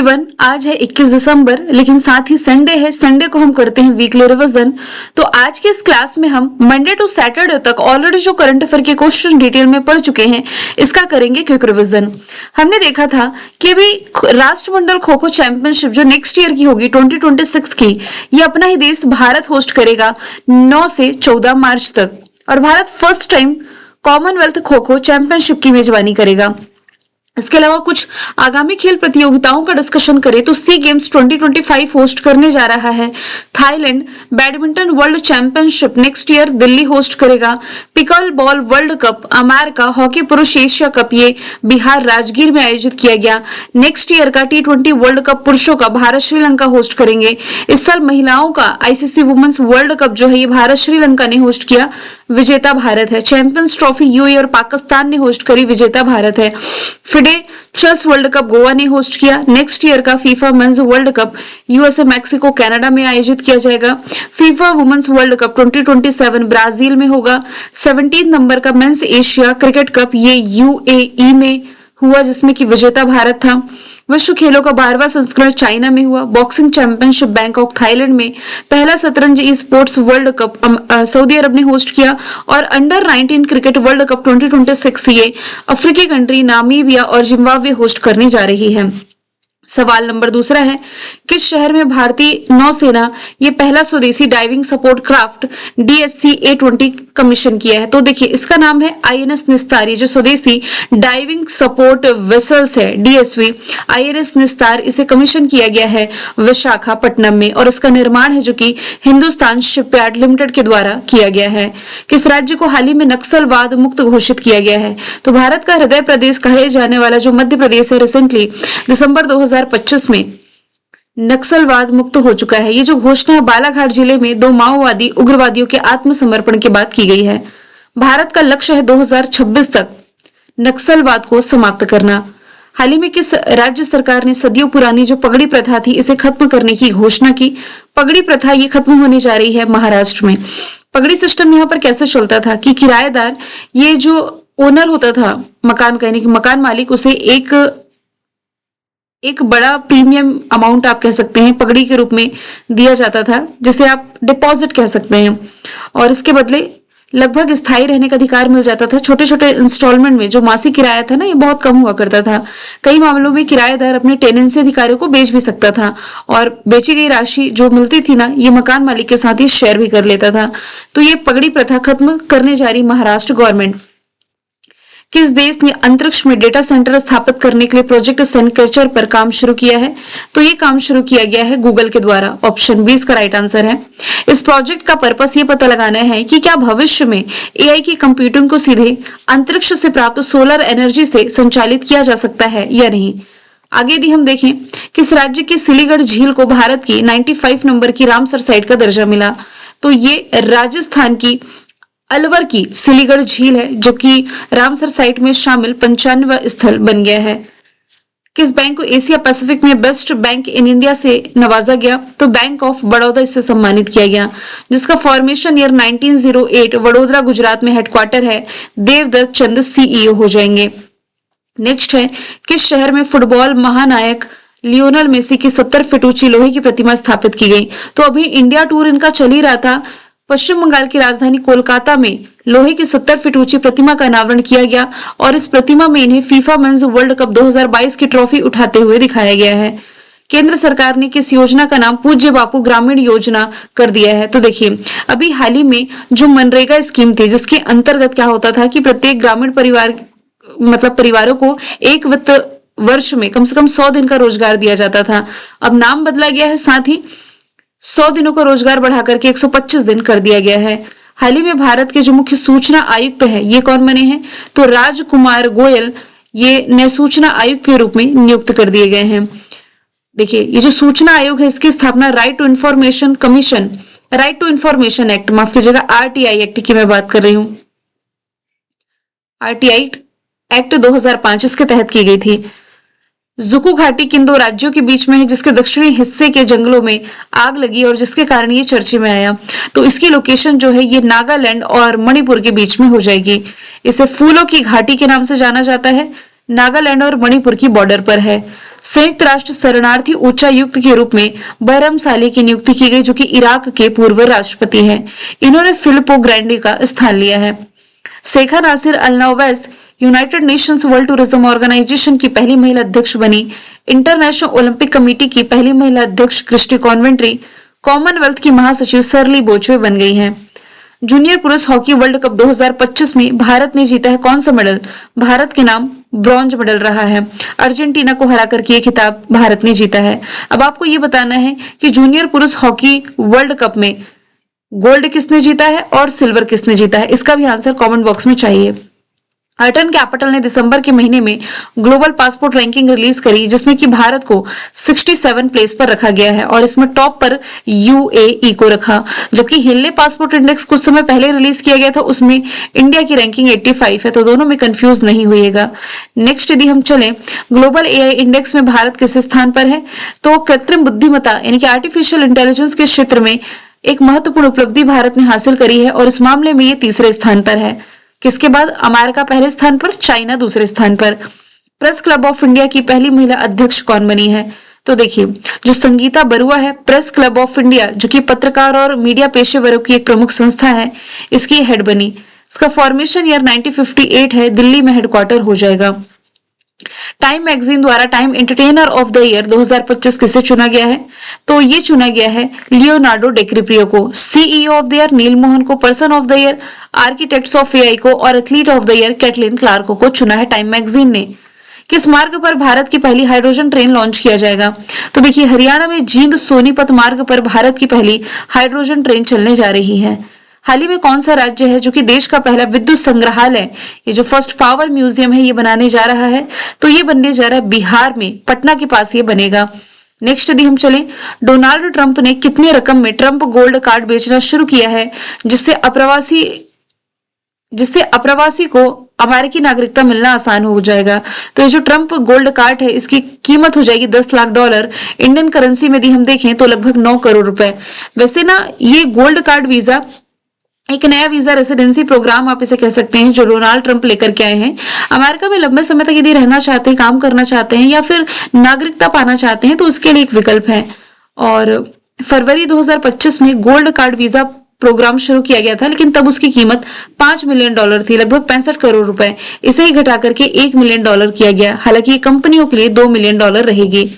Everyone, आज है 21 दिसंबर, लेकिन साथ ही संडे है। संडे को हम करते हैं वीकली रिवीजन। तो आज के इस क्लास में हम मंडे टू सैटरडे तक ऑलरेडी जो करंट अफेयर के क्वेश्चन डिटेल में पढ़ चुके हैं, इसका करेंगे क्विक रिवीजन। हमने देखा था कि अभी राष्ट्रमंडल खो खो चैंपियनशिप जो नेक्स्ट ईयर की होगी 2026 की, ये अपना ही देश भारत होस्ट करेगा 9 से 14 मार्च तक, और Bharat first time Commonwealth kho kho championship की मेजबानी करेगा। इसके अलावा कुछ आगामी खेल प्रतियोगिताओं का डिस्कशन करें तो सी गेम्स 2025 होस्ट करने जा रहा है। Thailand badminton world championship next year Delhi host करेगा। Pickle ball world cup America hockey पुरुष एशिया कप ये बिहार राजगीर में आयोजित किया गया। नेक्स्ट ईयर का T20 वर्ल्ड कप पुरुषों का भारत श्रीलंका होस्ट करेंगे। इस साल महिलाओं का आईसीसी वुमेन्स वर्ल्ड कप जो है ये भारत श्रीलंका ने होस्ट किया, विजेता भारत है। चैंपियंस ट्रॉफी यूएई और पाकिस्तान ने होस्ट करी, विजेता भारत है। FIDE chess world cup Goa ने होस्ट किया। नेक्स्ट ईयर का FIFA men's world cup USA Mexico Canada में आयोजित किया जाएगा। FIFA women's world cup 2027 Brazil में होगा। 17 नंबर का मेंस एशिया क्रिकेट कप ये यूएई में हुआ, जिसमें कि विजेता भारत था। विश्व खेलों का 12वां संस्करण चाइना में हुआ। बॉक्सिंग चैंपियनशिप बैंकॉक थाईलैंड में। पहला शतरंज e sports world cup Saudi Arab ने होस्ट किया। और अंडर 19 क्रिकेट वर्ल्ड कप 2026 ये अफ्रीकी कंट्री नामीबिया और जिम्बाब्वे होस्ट करने जा रही है। सवाल नंबर दूसरा है, किस शहर में भारतीय नौसेना ये पहला स्वदेशी diving support craft DSC A20 commission किया है? तो देखिए, इसका नाम है INS निस्तार। ये जो स्वदेशी डाइविंग सपोर्ट वेसल्स है DSV INS निस्तार, इसे कमीशन किया गया है विशाखापट्टनम में, और इसका निर्माण है जो कि हिंदुस्तान शिपयार्ड लिमिटेड के द्वारा किया गया है। किस राज्य को हाल ही में नक्सलवाद मुक्त घोषित किया गया है? तो भारत का हृदय प्रदेश कहे जाने वाला जो मध्य प्रदेश है, रिसेंटली दिसंबर 2025 में नक्सलवाद मुक्त हो चुका है। ये जो घोषणा है बालाघाट जिले में 2 माओवादी उग्रवादियों के आत्मसमर्पण के बाद की गई है। भारत का लक्ष्य है 2026 तक नक्सलवाद को समाप्त करना। हाल ही में किस राज्य सरकार ने सदियों पुरानी जो पगड़ी प्रथा थी इसे खत्म करने की घोषणा की? पगड़ी प्रथा ये खत्म होने जा रही है महाराष्ट्र में। पगड़ी सिस्टम यहाँ पर कैसे चलता था कि किराएदार, ये जो ओनर होता था मकान का, यानी कि मकान मालिक, उसे एक बड़ा प्रीमियम अमाउंट आप कह सकते हैं पगड़ी के रूप में दिया जाता था, जिसे आप डिपॉजिट कह सकते हैं, और इसके बदले लगभग स्थायी रहने का अधिकार मिल जाता था। छोटे छोटे इंस्टॉलमेंट में जो मासिक किराया था ना, ये बहुत कम हुआ करता था। कई मामलों में किराएदार अपने टेनेंसी अधिकारियों को बेच भी सकता था, और बेची गई राशि जो मिलती थी ना, ये मकान मालिक के साथ ही शेयर भी कर लेता था। तो ये पगड़ी प्रथा खत्म करने जा रही महाराष्ट्र गवर्नमेंट। किस देश ने अंतरिक्ष में डेटा सेंटर स्थापित करने के लिए प्रोजेक्ट सनकैचर पर काम शुरू किया है? तो ये काम शुरू किया गया है गूगल के द्वारा। ऑप्शन 20 का राइट आंसर है। इस प्रोजेक्ट का पर्पस ये पता लगाना है कि क्या भविष्य में AI की कंप्यूटिंग को सीधे अंतरिक्ष से प्राप्त सोलर एनर्जी से संचालित किया जा सकता है या नहीं। आगे यदि हम देखें, किस राज्य की सिलीगढ़ झील को भारत की 95 नंबर की रामसर साइट का दर्जा मिला? तो ये राजस्थान की अलवर की सिलीगढ़ झील है, जो कि रामसर साइट में शामिल 95वां स्थल बन गया है। किस बैंक को एशिया पैसिफिक में बेस्ट बैंक इन इंडिया से नवाजा गया? तो बैंक ऑफ बड़ौदा इससे सम्मानित किया गया, जिसका फॉर्मेशन ईयर 1908 वडोदरा गुजरात में हेडक्वार्टर है। देवदत्त चंद CEO हो जाएंगे। नेक्स्ट है, किस शहर में फुटबॉल महानायक लियोनल मेसी की 70 फीट ऊंची लोहे की प्रतिमा स्थापित की गई? तो अभी इंडिया टूर इनका चल ही रहा था। पश्चिम बंगाल की राजधानी कोलकाता में लोहे की 70 फीट ऊंची प्रतिमा का अनावरण किया गया, और इस प्रतिमा में इन्हें फीफा मेंस वर्ल्ड कप 2022 की ट्रॉफी उठाते हुए दिखाया गया है। केंद्र सरकार ने किस योजना का नाम पूज्य बापू ग्रामीण योजना कर दिया है? तो देखिए, अभी हाल ही में जो मनरेगा स्कीम थी, जिसके अंतर्गत क्या होता था कि प्रत्येक ग्रामीण परिवारों को एक वित्त वर्ष में कम से कम 100 दिन का रोजगार दिया जाता था। अब नाम बदला गया है, साथ ही 100 दिनों का रोजगार बढ़ाकर के 125 दिन कर दिया गया है। हाल ही में भारत के जो मुख्य सूचना आयुक्त हैं, ये कौन बने हैं? तो राजकुमार गोयल ये नए सूचना आयुक्त के रूप में नियुक्त कर दिए गए हैं। देखिए, ये जो सूचना आयोग है, इसकी स्थापना राइट टू इंफॉर्मेशन एक्ट, माफ कीजिएगा, RTI एक्ट की मैं बात कर रही हूँ। RTI एक्ट 2005 इसके तहत की गई थी। जुकू घाटी किन 2 राज्यों के बीच में है, जिसके दक्षिणी हिस्से के जंगलों में आग लगी और जिसके कारण ये चर्चे में आया? तो इसकी लोकेशन जो है ये नागालैंड और मणिपुर के बीच में हो जाएगी। इसे फूलों की घाटी के नाम से जाना जाता है, नागालैंड और मणिपुर की बॉर्डर पर है। संयुक्त राष्ट्र शरणार्थी उच्चायुक्त के रूप में बहरम साली की नियुक्ति की गई, जो कि इराक के पूर्व राष्ट्रपति हैं। इन्होंने फिलिपो ग्रैंडी का स्थान लिया है। Sheikha Nasser Al Nowais United Nations World Tourism Organization की पहली महिला अध्यक्ष बनी। इंटरनेशनल ओलंपिक कमेटी की पहली महिला अध्यक्ष क्रिस्टी कॉन्वेंट्री। कॉमनवेल्थ की महासचिव सरली बोचवे बन गई हैं। जूनियर पुरुष हॉकी वर्ल्ड कप 2025 में भारत ने जीता है कौन सा मेडल? भारत के नाम ब्रॉन्ज मेडल रहा है। अर्जेंटीना को हराकर के ये खिताब भारत ने जीता है। अब आपको ये बताना है कि जूनियर पुरुष हॉकी वर्ल्ड कप में गोल्ड किसने जीता है और सिल्वर किसने जीता है, इसका भी आंसर कमेंट बॉक्स में चाहिए। अर्टन कैपिटल ने दिसंबर के महीने में ग्लोबल पासपोर्ट रैंकिंग रिलीज करी, जिसमें कि भारत को 67 प्लेस पर रखा गया है और इसमें टॉप पर यूएई को रखा। जबकि हिलने पासपोर्ट इंडेक्स कुछ समय पहले रिलीज किया गया था, उसमें इंडिया की रैंकिंग 85 है, तो दोनों में कंफ्यूज नहीं होइएगा। नेक्स्ट यदि हम चले, ग्लोबल एआई इंडेक्स में भारत किस स्थान पर है? तो कृत्रिम बुद्धिमत्ता यानी कि आर्टिफिशियल इंटेलिजेंस के क्षेत्र में एक महत्वपूर्ण उपलब्धि भारत ने हासिल करी है और इस मामले में ये तीसरे स्थान पर है। किसके बाद? अमेरिका पहले स्थान पर, चाइना दूसरे स्थान पर। प्रेस क्लब ऑफ इंडिया की पहली महिला अध्यक्ष कौन बनी है? तो देखिए, जो संगीता बरुआ है, प्रेस क्लब ऑफ इंडिया जो कि पत्रकार और मीडिया पेशेवरों की एक प्रमुख संस्था है, इसकी हेड बनी। इसका फॉर्मेशन ईयर 1958 है, दिल्ली में हेडक्वार्टर हो जाएगा। टाइम मैगजीन द्वारा time entertainer of the year 2025 किसे चुना गया है? तो ये चुना गया है लियोनार्डो डिकैप्रियो को। CEO of the year Neel Mohan को, person of the year architects of AI को और athlete of the year Caitlin Clark को चुना है टाइम मैगजीन ने। किस मार्ग पर भारत की पहली हाइड्रोजन ट्रेन लॉन्च किया जाएगा? तो देखिए, हरियाणा में जींद सोनीपत मार्ग पर भारत की पहली हाइड्रोजन ट्रेन चलने जा रही है। हाल ही में कौन सा राज्य है जो कि देश का पहला विद्युत संग्रहालय, ये जो फर्स्ट पावर म्यूजियम है, ये बनाने जा रहा है? तो ये बनने जा रहा है बिहार में, पटना के पास ये बनेगा। नेक्स्ट यदि हम चलें, डोनाल्ड ट्रंप ने कितनी रकम में ट्रंप गोल्ड कार्ड बेचना शुरू किया है, जिससे अप्रवासी को अमेरिकी नागरिकता मिलना आसान हो जाएगा? तो ये जो ट्रंप गोल्ड कार्ड है, इसकी कीमत हो जाएगी $10 लाख। इंडियन करेंसी में यदि हम देखें तो लगभग 9 करोड़ रुपए। वैसे ना, ये गोल्ड कार्ड वीजा एक नया वीजा रेसिडेंसी प्रोग्राम आप इसे कह सकते हैं, जो डोनाल्ड ट्रंप लेकर के आए हैं। अमेरिका में लंबे समय तक यदि रहना चाहते हैं, काम करना चाहते हैं या फिर नागरिकता पाना चाहते हैं, तो उसके लिए एक विकल्प है। और फरवरी 2025 में गोल्ड कार्ड वीजा प्रोग्राम शुरू किया गया था, लेकिन तब उसकी कीमत $5 मिलियन थी, लगभग 65 करोड़ रुपए। इसे ही घटा करके $1 मिलियन किया गया। हालांकि ये कंपनियों के लिए $2 मिलियन रहेगी।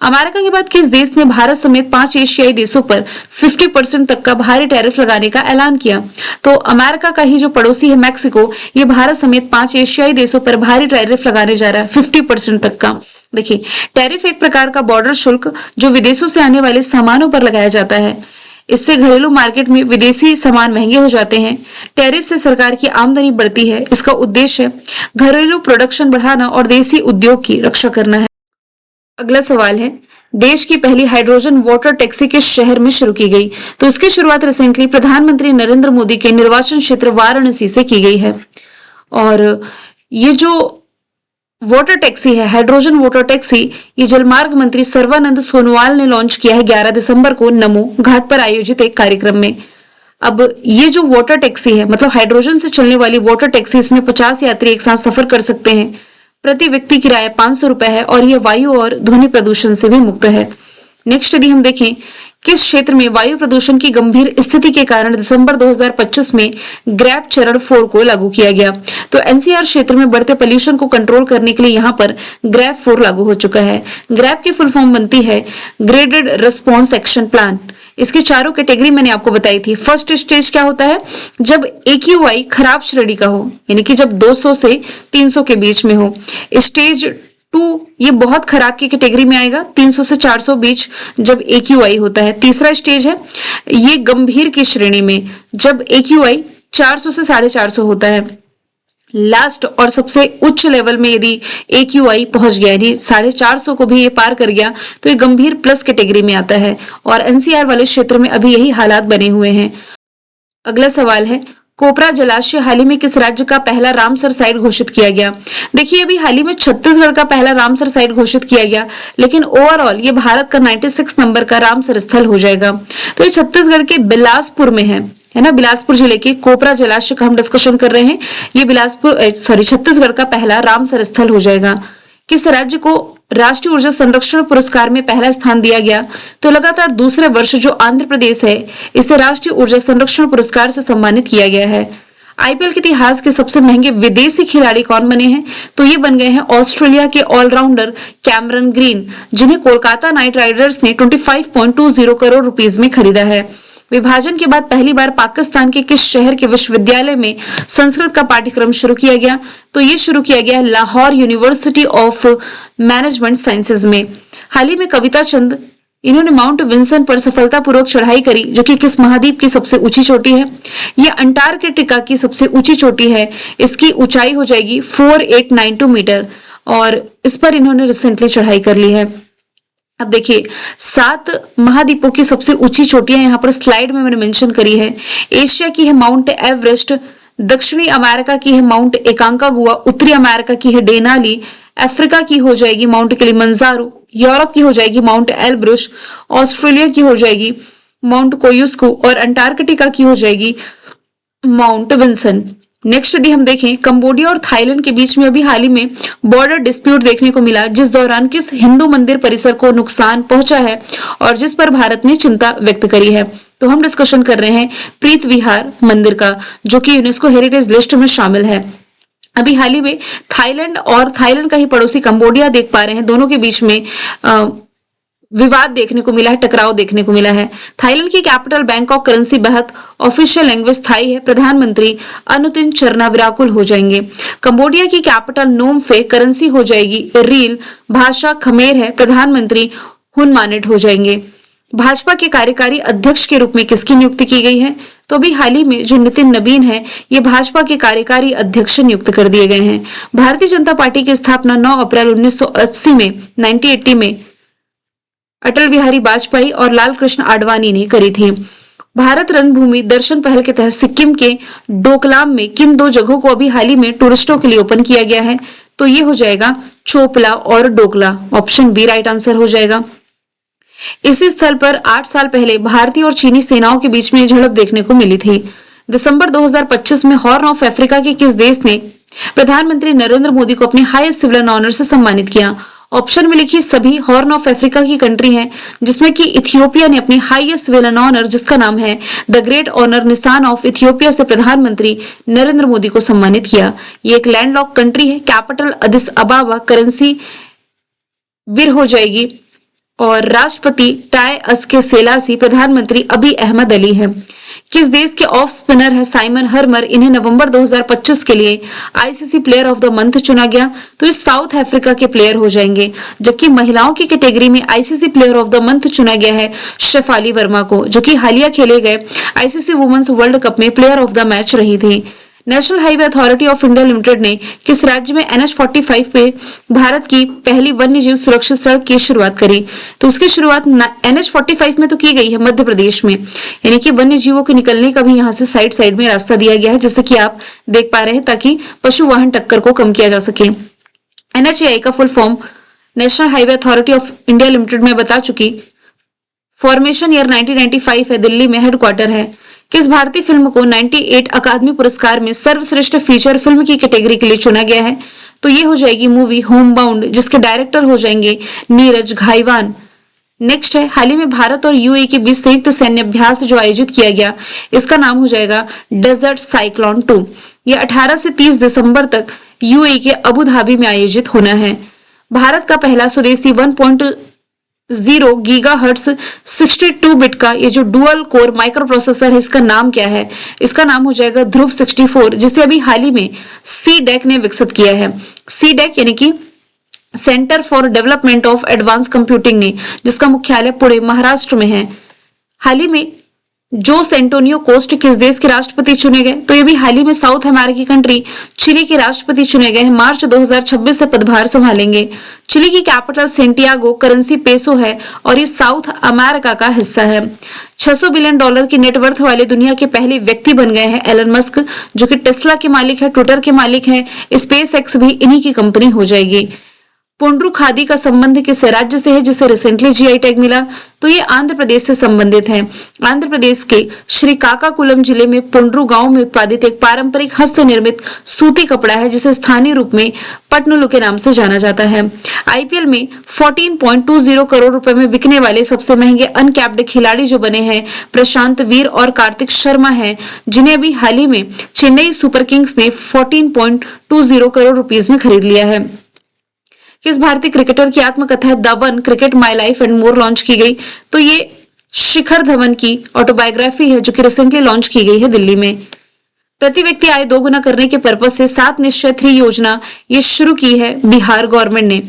अमेरिका के बाद किस देश ने भारत समेत 5 एशियाई देशों पर 50% तक का भारी टैरिफ लगाने का ऐलान किया? तो अमेरिका का ही जो पड़ोसी है मैक्सिको, ये भारत समेत 5 एशियाई देशों पर भारी टैरिफ लगाने जा रहा है 50% तक का। देखिए, टैरिफ एक प्रकार का बॉर्डर शुल्क जो विदेशों से आने वाले सामानों पर लगाया जाता है। इससे घरेलू मार्केट में विदेशी सामान महंगे हो जाते हैं। टैरिफ से सरकार की आमदनी बढ़ती है। इसका उद्देश्य घरेलू प्रोडक्शन बढ़ाना और देसी उद्योग की रक्षा करना है। अगला सवाल है, देश की पहली हाइड्रोजन वाटर टैक्सी किस शहर में शुरू की गई? तो इसकी शुरुआत रिसेंटली प्रधानमंत्री नरेंद्र मोदी के निर्वाचन क्षेत्र वाराणसी से की गई है। और ये जो वाटर टैक्सी है, हाइड्रोजन वाटर टैक्सी, ये जलमार्ग मंत्री सर्बानंद सोनोवाल ने लॉन्च किया है 11 दिसंबर को नमो घाट पर आयोजित एक कार्यक्रम में। अब ये जो वाटर टैक्सी है, मतलब हाइड्रोजन से चलने वाली वाटर टैक्सी, इसमें 50 यात्री एक साथ सफर कर सकते हैं। प्रति व्यक्ति किराया 500 रुपए है और यह वायु और ध्वनि प्रदूषण से भी मुक्त है। नेक्स्ट यदि हम देखें, किस क्षेत्र में वायु प्रदूषण की गंभीर स्थिति के कारण दिसंबर 2025 में ग्रैप चरण 4 को लागू किया गया? तो एनसीआर क्षेत्र में बढ़ते पोल्यूशन को कंट्रोल करने के लिए यहाँ पर ग्रैप 4 लागू हो चुका है। ग्रैप की फुल फॉर्म बनती है ग्रेडेड रिस्पॉन्स एक्शन प्लान। इसकी चारों कैटेगरी मैंने आपको बताई थी। फर्स्ट स्टेज क्या होता है? जब AQI खराब श्रेणी का हो, यानी कि जब 200 से 300 के बीच में हो। स्टेज 2 ये बहुत खराब की कैटेगरी में आएगा, 300 से 400 बीच जब AQI होता है। तीसरा स्टेज है ये गंभीर की श्रेणी में, जब AQI 400 से 450 होता है। लास्ट और सबसे उच्च लेवल में यदि AQI पहुंच गया, यानी 450 को भी ये पार कर गया, तो ये गंभीर प्लस कैटेगरी में आता है। और NCR वाले क्षेत्र में अभी यही हालात बने हुए हैं। अगला सवाल है, कोपरा जलाशय हाल ही में किस राज्य का पहला रामसर साइट घोषित किया गया? देखिए, अभी हाल ही में छत्तीसगढ़ का पहला रामसर साइट घोषित किया गया, लेकिन ओवरऑल ये भारत का 96 नंबर का रामसर स्थल हो जाएगा। तो ये छत्तीसगढ़ के बिलासपुर में है ना। बिलासपुर जिले के कोपरा जलाशय का हम डिस्कशन कर रहे हैं। ये छत्तीसगढ़ का पहला रामसर स्थल हो जाएगा। किस राज्य को राष्ट्रीय ऊर्जा संरक्षण पुरस्कार में पहला स्थान दिया गया। तो लगातार दूसरे वर्ष जो आंध्र प्रदेश है, इसे राष्ट्रीय ऊर्जा संरक्षण पुरस्कार से सम्मानित किया गया है। आईपीएल के इतिहास के सबसे महंगे विदेशी खिलाड़ी कौन बने हैं? तो ये बन गए हैं ऑस्ट्रेलिया के ऑलराउंडर कैमरन ग्रीन, जिन्हें कोलकाता नाइट राइडर्स ने 25.20 करोड़ रुपीस में खरीदा है। विभाजन के बाद पहली बार पाकिस्तान के किस शहर के विश्वविद्यालय में संस्कृत का पाठ्यक्रम शुरू किया गया? तो ये शुरू किया गया Lahore university of management sciences में। हाल ही में कविता चंद, इन्होंने माउंट विंसन पर सफलतापूर्वक चढ़ाई करी, जो कि किस महाद्वीप की सबसे ऊंची चोटी है? यह अंटार्कटिका की सबसे ऊंची चोटी है। इसकी ऊंचाई हो जाएगी 4892 मीटर और इस पर इन्होंने रिसेंटली चढ़ाई कर ली है। अब देखिए 7 महाद्वीपों की सबसे ऊंची चोटियां यहाँ पर स्लाइड में मैंने मेंशन करी है। एशिया की है माउंट एवरेस्ट, दक्षिणी अमेरिका की है माउंट एकांकागुआ, उत्तरी अमेरिका की है डेनाली, अफ्रीका की हो जाएगी माउंट किलिमंजारो, यूरोप की हो जाएगी माउंट एलब्रुस, ऑस्ट्रेलिया की हो जाएगी माउंट कोयुस्कू और अंटार्कटिका की हो जाएगी माउंट विंसन। नेक्स्ट यदि हम देखें, कंबोडिया और थाईलैंड के बीच में अभी हाल ही में बॉर्डर डिस्प्यूट देखने को मिला, जिस दौरान किस हिंदू मंदिर परिसर को नुकसान पहुंचा है और जिस पर भारत ने चिंता व्यक्त करी है। तो हम डिस्कशन कर रहे हैं प्रीत विहार मंदिर का, जो कि यूनेस्को हेरिटेज लिस्ट में शामिल है। अभी हाल ही में थाईलैंड का ही पड़ोसी कंबोडिया देख पा रहे हैं, दोनों के बीच में विवाद देखने को मिला है, टकराव देखने को मिला है। थाईलैंड की कैपिटल बैंकॉक करेंसी बेहद ऑफिशियल लैंग्वेज थाई है। प्रधानमंत्री अनुतिन चरना विराकुल हो जाएंगे। कंबोडिया की कैपिटल नोम फे, करेंसी हो जाएगी रील, भाषा खमेर है। प्रधानमंत्री हुन मानेट हो जाएंगे। भाजपा के कार्यकारी अध्यक्ष के रूप में किसकी नियुक्ति की गई है? तो अभी हाल ही में जो नितिन नवीन है, ये भाजपा के कार्यकारी अध्यक्ष नियुक्त कर दिए गए हैं। भारतीय जनता पार्टी की स्थापना 9 अप्रैल 1980 में अटल बिहारी वाजपेयी और लाल कृष्ण आडवाणी ने करी थी। भारत रणभूमि दर्शन पहल के तहत सिक्किम के डोकलाम में किन 2 जगहों को अभी हाल ही में टूरिस्टों के लिए ओपन किया गया है? तो ये हो जाएगा चोपला और डोकला। ऑप्शन बी राइट आंसर हो जाएगा। इसी स्थल पर 8 साल पहले भारतीय और चीनी सेनाओं के बीच में झड़प देखने को मिली थी। दिसंबर 2025 में हॉर्न ऑफ अफ्रीका के किस देश ने प्रधानमंत्री नरेंद्र मोदी को अपने हाईएस्ट सिविलियन ऑनर से सम्मानित किया? ऑप्शन में लिखिए सभी हॉर्न ऑफ अफ्रीका की कंट्री हैं, जिसमें कि इथियोपिया ने अपनी हाईएस्ट सिविलियन ऑनर, जिसका नाम है द ग्रेट ऑनर निशान ऑफ इथियोपिया, से प्रधानमंत्री नरेंद्र मोदी को सम्मानित किया। ये एक लैंडलॉक कंट्री है। कैपिटल अदिस अबाबा, करेंसी बिर हो जाएगी और राष्ट्रपति टाई अस्के सेलासी, प्रधानमंत्री अभी अहमद अली है। किस देश के ऑफ स्पिनर है साइमन हर्मर? इन्हें नवंबर 2025 के लिए ICC player of the month चुना गया। तो ये साउथ अफ्रीका के प्लेयर हो जाएंगे। जबकि महिलाओं की कैटेगरी में ICC player of the month चुना गया है शेफाली वर्मा को, जो कि हालिया खेले गए आईसीसी वुमेन्स वर्ल्ड कप में प्लेयर ऑफ द मैच रही थी। National highway authority of India limited ने किस राज्य में NH-45 पे भारत की पहली वन्यजीव सुरक्षित सड़क की शुरुआत करी? तो उसकी शुरुआत NH-45 में तो की गई है मध्य प्रदेश में, यानी कि वन्यजीवों के निकलने का भी यहाँ से साइड में रास्ता दिया गया है, जैसे कि आप देख पा रहे हैं, ताकि पशु वाहन टक्कर को कम किया जा सके। NHAI का full form national highway authority of India limited में बता चुकी। फॉर्मेशन ईयर 1995 है, दिल्ली में हेडक्वार्टर है। किस भारतीय फिल्म को 98 अकादमी पुरस्कार में सर्वश्रेष्ठ फीचर फिल्म की कैटेगरी के लिए चुना गया है? तो ये हो जाएगी मूवी होम बाउंड, जिसके डायरेक्टर हो जाएंगे नीरज घाईवान। नेक्स्ट है, हाल ही में भारत और यूएई के बीच संयुक्त सैन्य अभ्यास जो आयोजित किया गया, इसका नाम हो जाएगा डेजर्ट साइक्लोन 2। यह 18 से 30 दिसंबर तक यूएई के अबू धाबी में आयोजित होना है। भारत का पहला स्वदेशी 1.0 गीगाहर्ट्ज 62 बिट का ये जो डुअल कोर माइक्रो प्रोसेसर है, इसका नाम क्या है? इसका नाम हो जाएगा ध्रुव 64, जिसे अभी हाल ही में CDEC ने विकसित किया है। CDEC यानी कि centre for development of advance computing ने, जिसका मुख्यालय पुणे महाराष्ट्र में है। हाल ही में जोस एंटोनियो कोस्ट किस देश के राष्ट्रपति चुने गए? तो ये भी हाल ही में साउथ अमेरिकी कंट्री चिली के राष्ट्रपति चुने गए हैं। मार्च 2026 से पदभार संभालेंगे। चिली की कैपिटल सेंटियागो, करेंसी पेसो है और ये साउथ अमेरिका का हिस्सा है। $600 बिलियन की नेटवर्थ वाले दुनिया के पहले व्यक्ति बन गए हैं एलन मस्क, जो कि टेस्ला के मालिक है, ट्विटर के मालिक है। स्पेस एक्स भी इन्हीं की कंपनी हो जाएगी। पुंड्रू खादी का संबंध किस राज्य से है जिसे रिसेंटली जीआई टैग मिला? तो ये आंध्र प्रदेश से संबंधित है। आंध्र प्रदेश के श्रीकाकुलम जिले में पुंड्रू गांव में उत्पादित एक पारंपरिक हस्त निर्मित सूती कपड़ा है जिसे स्थानीय रूप में पटनुलू के नाम से जाना जाता है। आईपीएल में 14.20 करोड़ रुपए में बिकने वाले सबसे महंगे अनकैप्ड खिलाड़ी जो बने हैं प्रशांत वीर और कार्तिक शर्मा हैं, जिन्हें अभी हाल ही में चेन्नई सुपर किंग्स ने 14.20 करोड़ रुपीस में खरीद लिया है। किस भारतीय क्रिकेटर की आत्मकथा the one cricket my life and more launch की गई? तो ये शिखर धवन की ऑटोबायोग्राफी है जो कि रिसेंटली लॉन्च की गई है दिल्ली में। प्रति व्यक्ति आय दोगुना करने के पर्पज से 7 निश्चय 3 योजना ये शुरू की है बिहार गवर्नमेंट ने।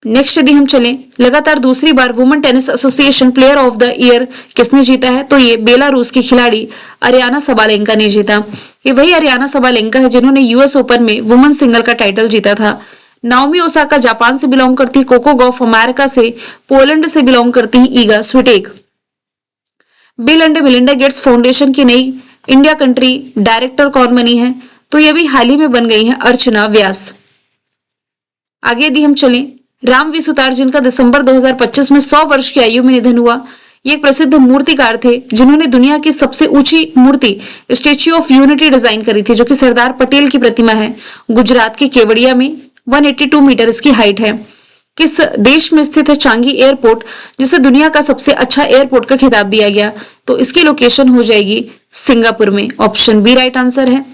नेक्स्ट यदि हम चलें, लगातार दूसरी बार Women Tennis Association player of the year किसने जीता है? तो ये बेलारूस की खिलाड़ी अरियाना सबालेंका ने जीता। ये वही अरियाना सबालेंका है जिन्होंने यूएस ओपन में वुमेन सिंगल का टाइटल जीता था। नाओमी ओसाका जापान से बिलोंग करती, कोको गॉफ अमेरिका से, पोलैंड से बिलोंग करती है ईगा Swiatek. Bill and Melinda Gates foundation की नई इंडिया कंट्री डायरेक्टर कौन बनी है? तो ये भी हाल ही में बन गई है अर्चना व्यास। आगे यदि हम चलें, राम वी सुतार जिनका दिसंबर 2025 में 100 वर्ष की आयु में निधन हुआ, ये एक प्रसिद्ध मूर्तिकार थे जिन्होंने दुनिया की सबसे ऊंची मूर्ति स्टेच्यू ऑफ यूनिटी डिजाइन करी थी जो कि सरदार पटेल की प्रतिमा है। गुजरात के केवड़िया में 182 मीटर इसकी हाइट है। किस देश में स्थित है चांगी एयरपोर्ट जिसे दुनिया का सबसे अच्छा एयरपोर्ट का खिताब दिया गया? तो इसकी लोकेशन हो जाएगी सिंगापुर में। ऑप्शन बी राइट आंसर है।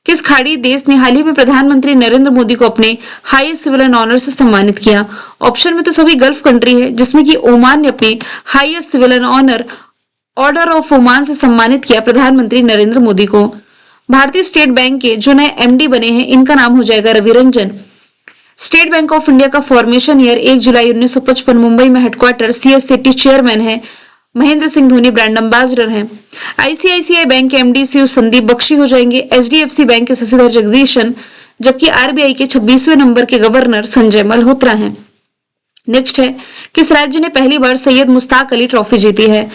किस खाड़ी देश ने हाल ही में प्रधानमंत्री नरेंद्र मोदी को अपने हाईएस्ट सिविलियन ऑनर से सम्मानित किया? ऑप्शन में तो सभी गल्फ कंट्री है जिसमें कि ओमान ने अपने highest civilian honour order of Oman से सम्मानित किया प्रधानमंत्री नरेंद्र मोदी को। भारतीय स्टेट बैंक के जो नए एमडी बने हैं इनका नाम हो जाएगा Ravi Ranjan. State Bank of India का फॉर्मेशन ईयर 1 जुलाई 1955। मुंबई में हेडक्वार्टर। सीएससीटी चेयरमैन है महेंद्र सिंह धोनी, ब्रांड एम्बेसडर हैं। आईसीआईसीआई बैंक के एमडी सीयू संदीप बख्शी हो जाएंगे। एचडीएफसी बैंक के शशिधर जगदीशन, जबकि आरबीआई के 26वें नंबर के गवर्नर संजय मल्होत्रा हैं। नेक्स्ट है, किस राज्य ने पहली बार सैयद मुश्ताक अली ट्रॉफी जीती है?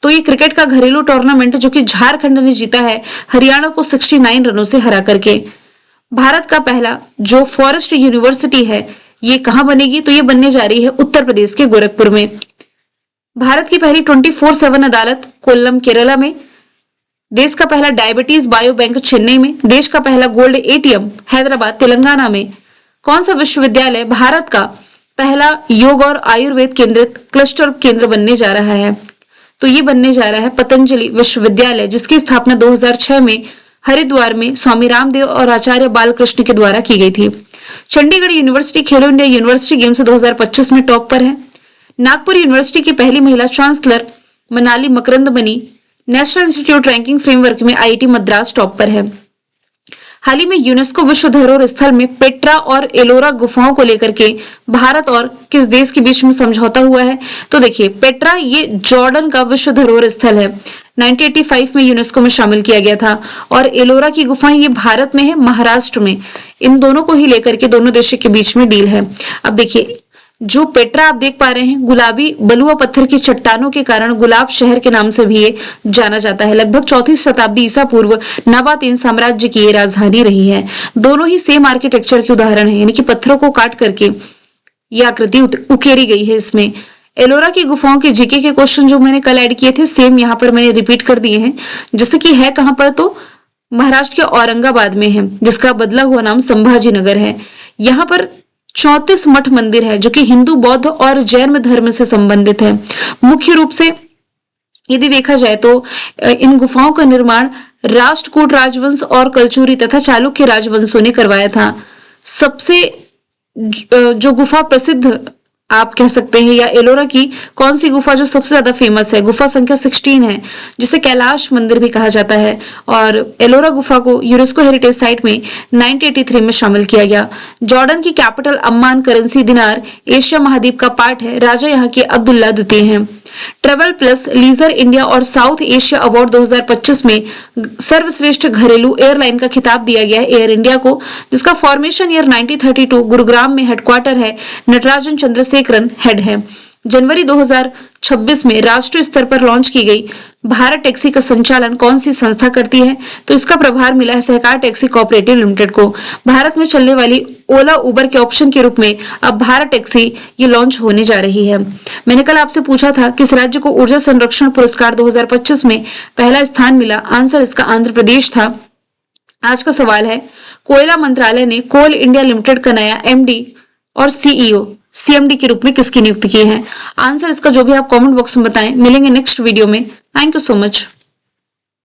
तो ये क्रिकेट का घरेलू टूर्नामेंट जो कि झारखंड ने जीता है हरियाणा को 69 रनों से हरा करके। भारत का पहला जो फॉरेस्ट यूनिवर्सिटी है ये कहां बनेगी? तो ये बनने जा रही है उत्तर प्रदेश के गोरखपुर में। भारत की पहली 24/7 अदालत कोल्लम केरला में। देश का पहला डायबिटीज बायो बैंक चेन्नई में। देश का पहला गोल्ड एटीएम हैदराबाद तेलंगाना में। कौन सा विश्वविद्यालय भारत का पहला योग और आयुर्वेद केंद्रित क्लस्टर केंद्र बनने जा रहा है? तो ये बनने जा रहा है पतंजलि विश्वविद्यालय जिसकी स्थापना 2006 में हरिद्वार में स्वामी रामदेव और आचार्य बालकृष्ण के द्वारा की गई थी। चंडीगढ़ यूनिवर्सिटी खेलो इंडिया यूनिवर्सिटी गेम्स 2025 में टॉप पर है। नागपुर यूनिवर्सिटी की पहली महिला चांसलर मनाली मकरंद बनी। नेशनल इंस्टीट्यूट रैंकिंग फ्रेमवर्क में आईआईटी मद्रास टॉप पर है। हाल ही में यूनेस्को विश्व धरोहर स्थल में पेट्रा और एलोरा गुफाओं को लेकर के भारत और किस देश के बीच में समझौता हुआ है? तो देखिए, पेट्रा ये जॉर्डन का विश्व धरोहर स्थल है, 1985 में यूनेस्को में शामिल किया गया था, और एलोरा की गुफाएं ये भारत में है, महाराष्ट्र में। इन दोनों को ही लेकर के दोनों देशों के बीच में डील है। अब देखिए, जो पेट्रा आप देख पा रहे हैं गुलाबी बलुआ पत्थर की चट्टानों के कारण गुलाब शहर के नाम से भी ये जाना जाता है। लगभग 4वीं शताब्दी ईसा पूर्व नबातेन साम्राज्य की ये राजधानी रही है। दोनों ही सेम आर्किटेक्चर के उदाहरण है, यानी कि पत्थरों को काट करके ये आकृति उकेरी गई है इसमें। एलोरा की गुफाओं के जीके के क्वेश्चन जो मैंने कल ऐड किए थे सेम यहाँ पर मैंने रिपीट कर दिए हैं। जैसे कि है कहां पर? तो महाराष्ट्र के औरंगाबाद में है, जिसका बदला हुआ नाम संभाजी नगर है। यहाँ पर 34 मठ मंदिर है जो कि हिंदू, बौद्ध और जैन धर्म से संबंधित है। मुख्य रूप से यदि देखा जाए तो इन गुफाओं का निर्माण राष्ट्रकूट राजवंश और कलचुरी तथा चालुक्य राजवंशों ने करवाया था। सबसे जो गुफा प्रसिद्ध आप कह सकते हैं, या एलोरा की कौन सी गुफा जो सबसे ज्यादा फेमस है? गुफा संख्या 16 है जिसे कैलाश मंदिर भी कहा जाता है, और एलोरा गुफा को यूनेस्को हेरिटेज साइट में 1983 में शामिल किया गया। जॉर्डन की कैपिटल अम्मान करेंसी दिनार एशिया महाद्वीप का पार्ट है। राजा यहाँ के अब्दुल्ला द्वितीय हैं। ट्रेवल प्लस लीजर इंडिया और साउथ एशिया अवार्ड 2025 में सर्वश्रेष्ठ घरेलू एयरलाइन का खिताब दिया गया है एयर इंडिया को, जिसका फॉर्मेशन ईयर 1932, गुरुग्राम में हेडक्वार्टर है, नटराजन चंद्रशेखरन हेड है। जनवरी 2026 में राष्ट्रीय स्तर पर लॉन्च की गई भारत टैक्सी का संचालन कौन सी संस्था करती है? तो इसका प्रभार मिला है सहकार टैक्सी कोऑपरेटिव लिमिटेड को। भारत में चलने वाली ओला उबर के ऑप्शन के रूप में अब भारत टैक्सी ये लॉन्च होने जा रही है। मैंने कल आपसे पूछा था किस राज्य को ऊर्जा संरक्षण पुरस्कार 2025 में पहला स्थान मिला? आंसर इसका आंध्र प्रदेश था। आज का सवाल है, कोयला मंत्रालय ने कोल इंडिया लिमिटेड का नया एमडी और सीएमडी के रूप में किसकी नियुक्ति की है? आंसर इसका जो भी आप कमेंट बॉक्स में बताएं। मिलेंगे नेक्स्ट वीडियो में। Thank you so much.